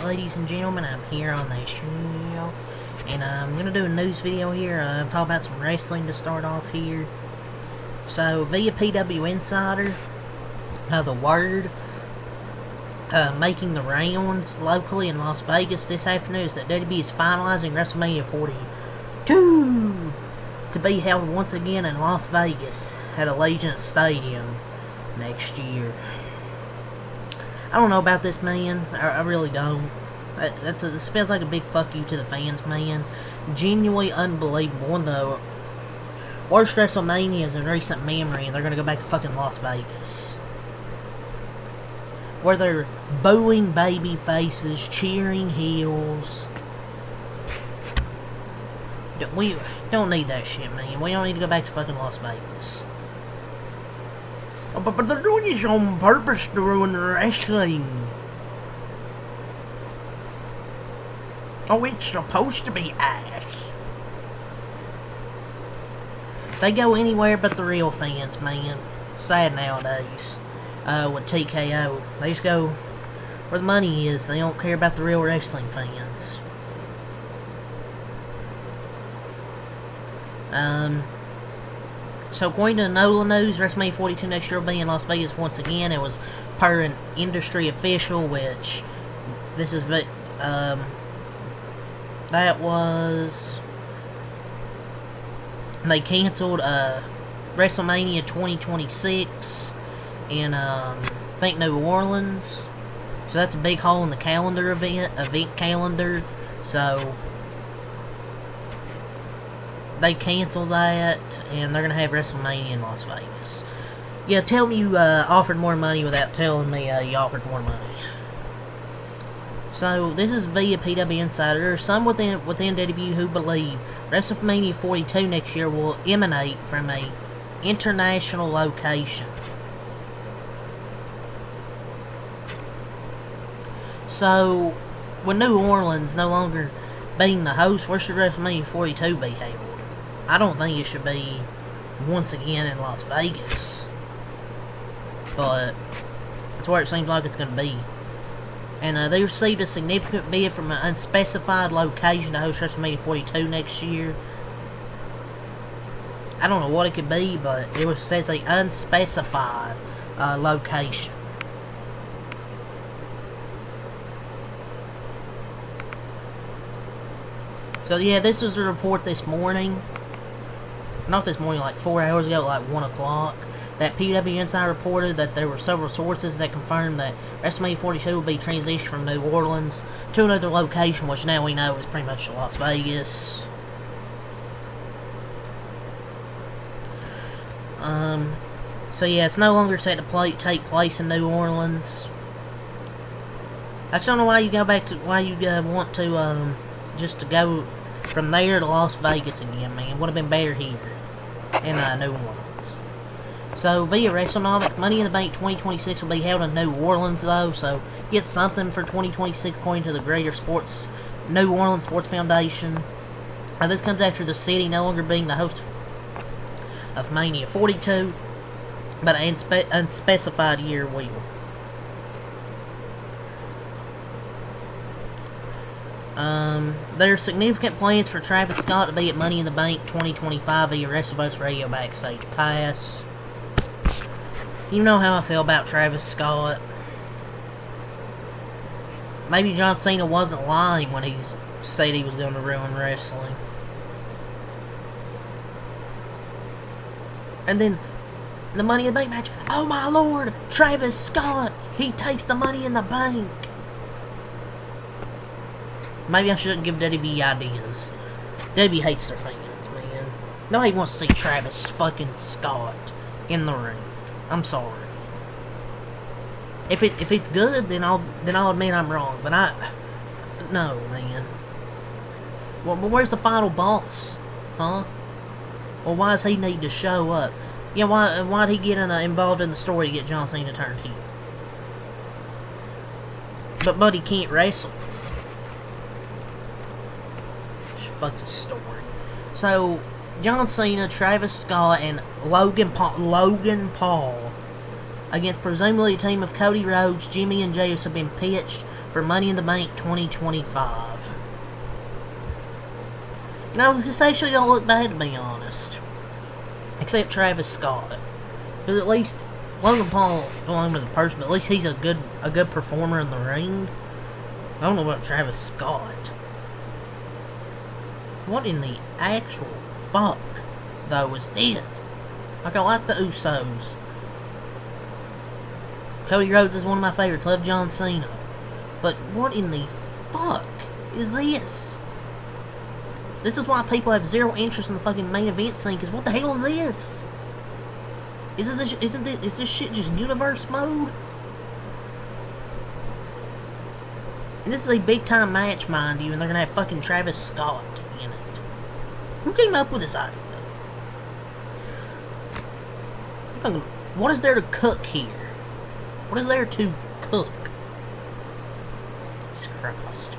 ladies and gentlemen. I'm here on the show, and I'm going to do a news video here, talk about some wrestling to start off here. So, via PW Insider, the word making the rounds locally in Las Vegas this afternoon is that WWE is finalizing WrestleMania 42 to be held once again in Las Vegas at Allegiant Stadium next year. I don't know about this, man. I really don't. This feels like a big fuck you to the fans, man. Genuinely unbelievable. One of the worst WrestleManias in recent memory, and they're gonna go back to fucking Las Vegas, where they're booing baby faces, cheering heels. We don't need that shit, man. We don't need to go back to fucking Las Vegas. But they're doing this on purpose to ruin the wrestling. Oh, it's supposed to be ass. They go anywhere but the real fans, man. It's sad nowadays. With TKO, they just go where the money is. They don't care about the real wrestling fans. So according to NOLA News, WrestleMania 42 next year will be in Las Vegas once again. It was per an industry official, which this is that was, they canceled WrestleMania 2026 in I think New Orleans. So that's a big hole in the calendar event calendar. So they canceled that, and they're gonna have WrestleMania in Las Vegas. Yeah, tell me you offered more money without telling me you offered more money. So this is via PW Insider. There are some within WWE who believe WrestleMania 42 next year will emanate from a international location. So, with New Orleans no longer being the host, where should WrestleMania 42 be held? I don't think it should be once again in Las Vegas, but that's where it seems like it's going to be. And they received a significant bid from an unspecified location to host WrestleMania 42 next year. I don't know what it could be, but it says a unspecified location. So yeah, this was a report this morning. Not this morning, like 4 hours ago, like 1 o'clock. That PW Insider reported that there were several sources that confirmed that WrestleMania 42 will be transitioned from New Orleans to another location, which now we know is pretty much Las Vegas. So yeah, it's no longer set to take place in New Orleans. I just don't know why you want to just to go from there to Las Vegas again, man. Would have been better here in New Orleans. So via WrestleNomics, Money in the Bank 2026 will be held in New Orleans though, so get something for 2026 according to the Greater New Orleans Sports Foundation. This comes after the city no longer being the host of Mania 42, but an unspecified year will. There are significant plans for Travis Scott to be at Money in the Bank 2025 via WrestleBoss Radio Backstage Pass. You know how I feel about Travis Scott. Maybe John Cena wasn't lying when he said he was going to ruin wrestling. And then the Money in the Bank match. Oh my lord, Travis Scott! He takes the Money in the Bank! Maybe I shouldn't give WWE ideas. WWE hates their fans, man. Nobody wants to see Travis fucking Scott in the ring. I'm sorry. If it's good, then I'll admit I'm wrong. But no, man. Well, but where's the final boss, huh? Well, why does he need to show up? Yeah, why'd he get involved in the story to get John Cena turned heel? But he can't wrestle. Fuck's a story. So, John Cena, Travis Scott, and Logan Paul against presumably a team of Cody Rhodes, Jimmy, and Jeyuso have been pitched for Money in the Bank 2025. You know, this actually don't look bad, to be honest. Except Travis Scott. Because at least Logan Paul, well, I'm as a person, but at least he's a good performer in the ring. I don't know about Travis Scott. What in the actual fuck, though, is this? Like, I like the Usos. Cody Rhodes is one of my favorites. Love John Cena. But what in the fuck is this? This is why people have zero interest in the fucking main event scene, because what the hell is this? Is this shit just universe mode? And this is a big time match, mind you, and they're gonna have fucking Travis Scott in it. Who came up with this idea? What is there to cook here? What is there to cook? Jesus Christ.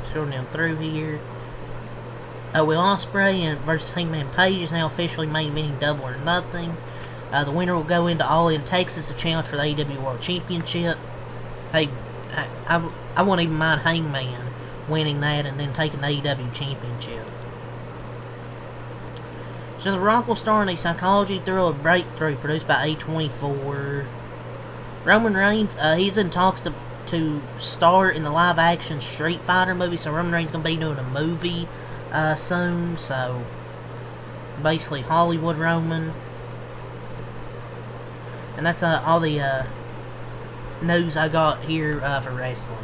Scrolling down through here. Will Ospreay versus Hangman Page is now officially main eventing Double or Nothing. The winner will go into All In Texas to challenge for the AEW World Championship. Hey, I won't even mind Hangman winning that and then taking the AEW Championship. So The Rock will star in a psychology thriller Breakthrough produced by A24. Roman Reigns, he's in talks to star in the live-action Street Fighter movie, so Roman Reigns is going to be doing a movie soon, so basically Hollywood Roman. And that's all the news I got here for wrestling.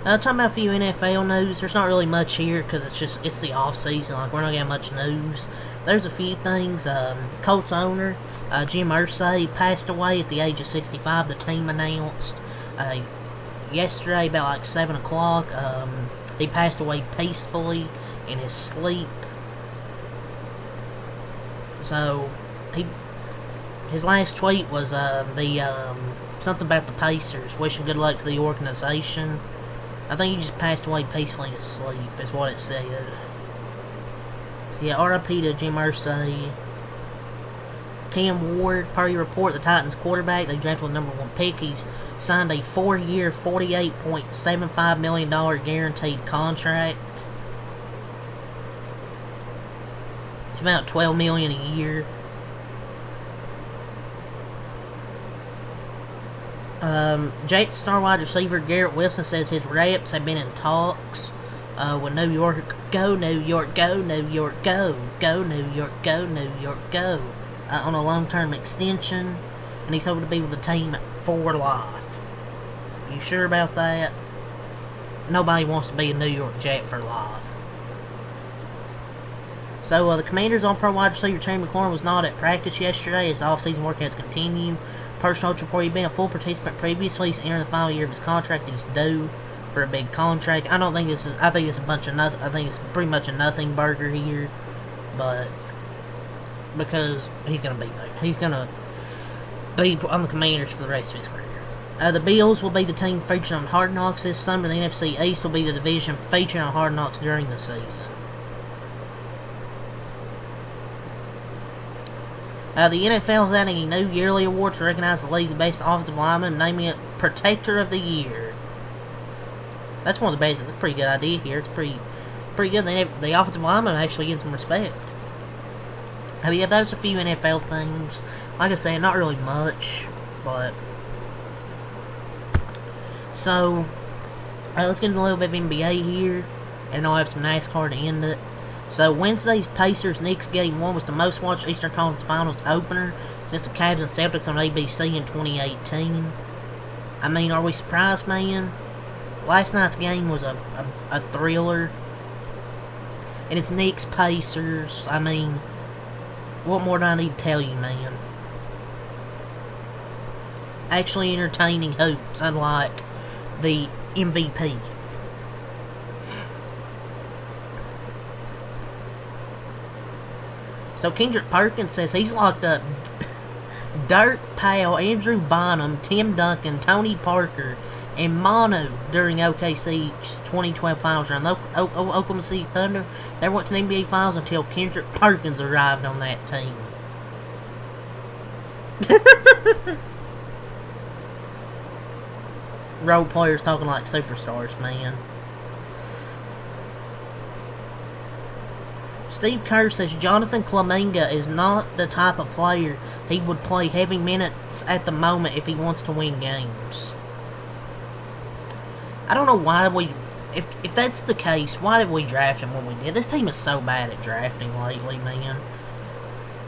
Talking about a few NFL news. There's not really much here because it's the off season. Like, we're not getting much news. There's a few things. Colts owner Jim Irsay passed away at the age of 65. The team announced yesterday about like 7 o'clock. He passed away peacefully in his sleep. So his last tweet was something about the Pacers, wishing good luck to the organization. I think he just passed away peacefully in his sleep, is what it said. So yeah, RIP to Jim Irsay. Cam Ward, per your report, the Titans quarterback, they drafted with the #1 pick. He's signed a 4-year, $48.75 million guaranteed contract. It's about $12 million a year. Jets star wide receiver Garrett Wilson says his reps have been in talks with New York. Go New York, go New York, go. Go New York, go New York, go. On a long-term extension, and he's hoping to be with the team for life. You sure about that? Nobody wants to be a New York Jet for life. So, the Commanders' All-Pro wide receiver Terry McLaurin was not at practice yesterday as off-season workouts continue. Personal report, he'd been a full participant previously. He's entering the final year of his contract. He's due for a big contract. I think it's a bunch of nothing. I think it's pretty much a nothing burger here, but because he's gonna be there. He's gonna be on the Commanders for the rest of his career. The Bills will be the team featured on Hard Knocks this summer. The NFC East will be the division featured on Hard Knocks during the season. The NFL is adding a new yearly award to recognize the league's best offensive lineman, naming it Protector of the Year. That's one of the best. That's a pretty good idea here. It's pretty good. The offensive lineman actually getting some respect. Yeah, those are a few NFL things. Like I said, not really much, but so let's get into a little bit of NBA here, and I'll have some NASCAR to end it. So Wednesday's Pacers-Knicks Game 1 was the most watched Eastern Conference Finals opener since the Cavs and Celtics on ABC in 2018. I mean, are we surprised, man? Last night's game was a thriller. And it's Knicks-Pacers. I mean, what more do I need to tell you, man? Actually entertaining hoops, unlike the MVP. So Kendrick Perkins says he's locked up Dirk Powell, Andrew Bonham, Tim Duncan, Tony Parker, in mono during OKC's 2012 Finals run. Oklahoma City Thunder never went to the NBA Finals until Kendrick Perkins arrived on that team. Role players talking like superstars, man. Steve Kerr says Jonathan Kuminga is not the type of player he would play heavy minutes at the moment if he wants to win games. I don't know why if that's the case, why did we draft him when we did? This team is so bad at drafting lately, man.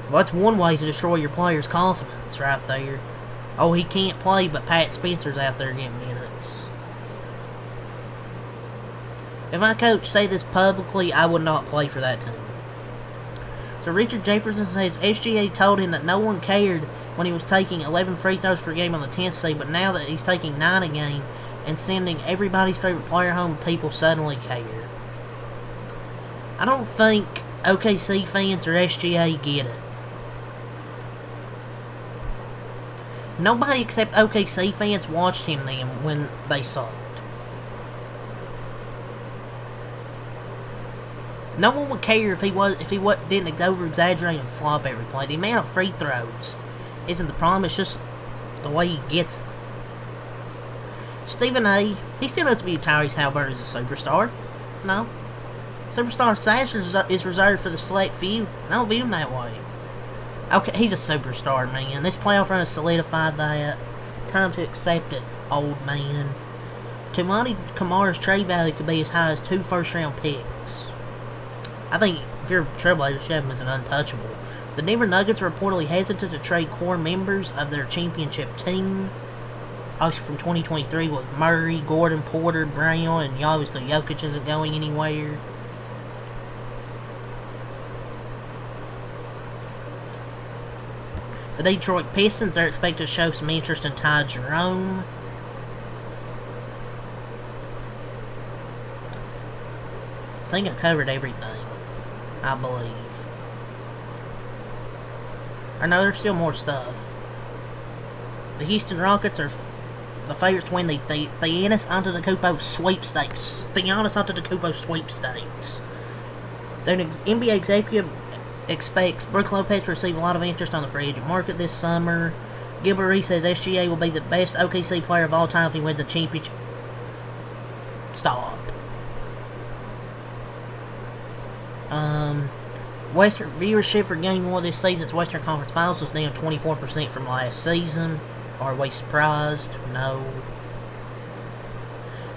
Well, that's one way to destroy your player's confidence right there. Oh, he can't play, but Pat Spencer's out there getting minutes. If my coach said this publicly, I would not play for that team. So Richard Jefferson says SGA told him that no one cared when he was taking 11 free throws per game on the 10th seed, but now that he's taking 9 a game and sending everybody's favorite player home, people suddenly care. I don't think OKC fans or SGA get it. Nobody except OKC fans watched him then when they saw it. No one would care if he didn't over exaggerate and flop every play. The amount of free throws isn't the problem. It's just the way he gets them. Stephen A. He still knows to be Tyrese Halliburton as a superstar. No, superstar status is reserved for the select few. I don't view him that way. Okay, he's a superstar, man. This playoff run has solidified that. Time to accept it, old man. Tumani Kamara's trade value could be as high as 2 first-round picks. I think if you're a Trailblazer, you should have him as an untouchable. The Denver Nuggets are reportedly hesitant to trade core members of their championship team. Obviously from 2023 with Murray, Gordon, Porter, Brown, and obviously Jokic isn't going anywhere. The Detroit Pistons are expected to show some interest in Ty Jerome. I think I covered everything, I believe. Or no, there's still more stuff. The Houston Rockets are the favorites to win the Giannis Antetokounmpo sweepstakes. The Giannis Antetokounmpo sweepstakes. The NBA executive expects Brook Lopez to receive a lot of interest on the free agent market this summer. Gilbert Reese says SGA will be the best OKC player of all time if he wins a championship. Stop. Western viewership for Game 1 this season's Western Conference Finals was down 24% from last season. Are we surprised? No.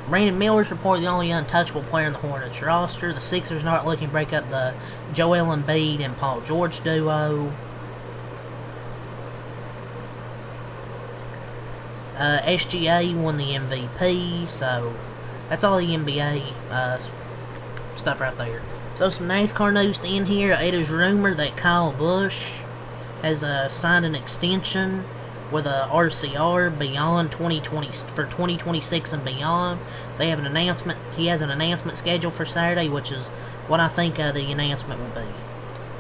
Brandon Miller's reportedly the only untouchable player in the Hornets roster. The Sixers not looking to break up the Joel Embiid and Paul George duo. SGA won the MVP, so that's all the NBA stuff right there. So some NASCAR news to end here. It is rumored that Kyle Busch has signed an extension with a RCR beyond 2020 for 2026 and beyond. They have an announcement. He has an announcement scheduled for Saturday, which is what I think the announcement will be.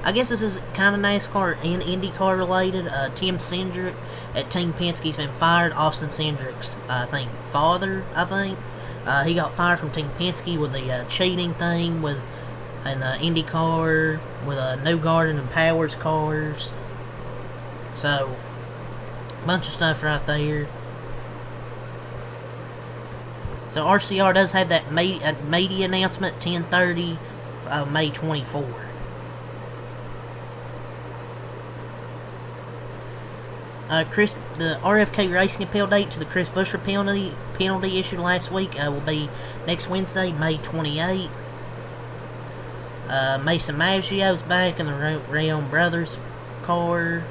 I guess this is kind of NASCAR and IndyCar related. Tim Cindric at Team Penske's been fired. Austin Cindric's, father, he got fired from Team Penske with the cheating thing with an IndyCar with Newgarden and Powers cars. So, bunch of stuff right there. So RCR does have that media announcement 10:30 May 24. The RFK Racing appeal date to the Chris Buescher penalty issued last week will be next Wednesday, May 28. Mason Maggio's back in the Rayon Brothers car.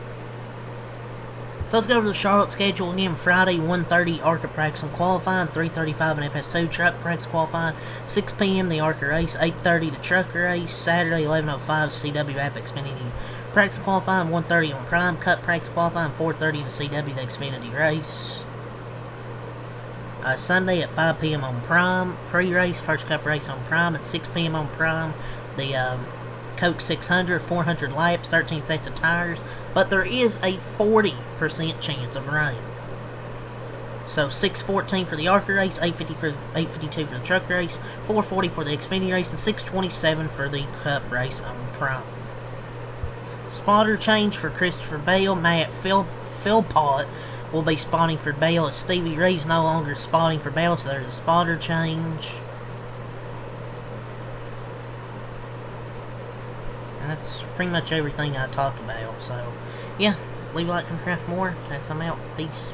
So let's go over the Charlotte schedule again. Friday, 1:30 ARCA practice and qualifying, 3:35 in FS2 truck practice qualifying, 6 p.m. the ARCA race, 8:30 the truck race. Saturday, 11:05 CW App Xfinity practice qualifying, 1:30 on Prime Cup practice qualifying, 4:30 in the CW the Xfinity race. Sunday at 5 p.m. on Prime pre-race, first Cup race on Prime, and 6 p.m. on Prime the Coke 600, 400 laps, 13 sets of tires, but there is a 40% chance of rain. So 614 for the ARCA race, 852 for the truck race, 440 for the Xfinity race, and 627 for the Cup race on Prime. Spotter change for Christopher Bale. Matt Philpott will be spotting for Bale as Stevie Reeves no longer spotting for Bale, so there's a spotter change. And that's pretty much everything I talked about. So, yeah, leave a like, subscribe for more. That's I'm out. Peace.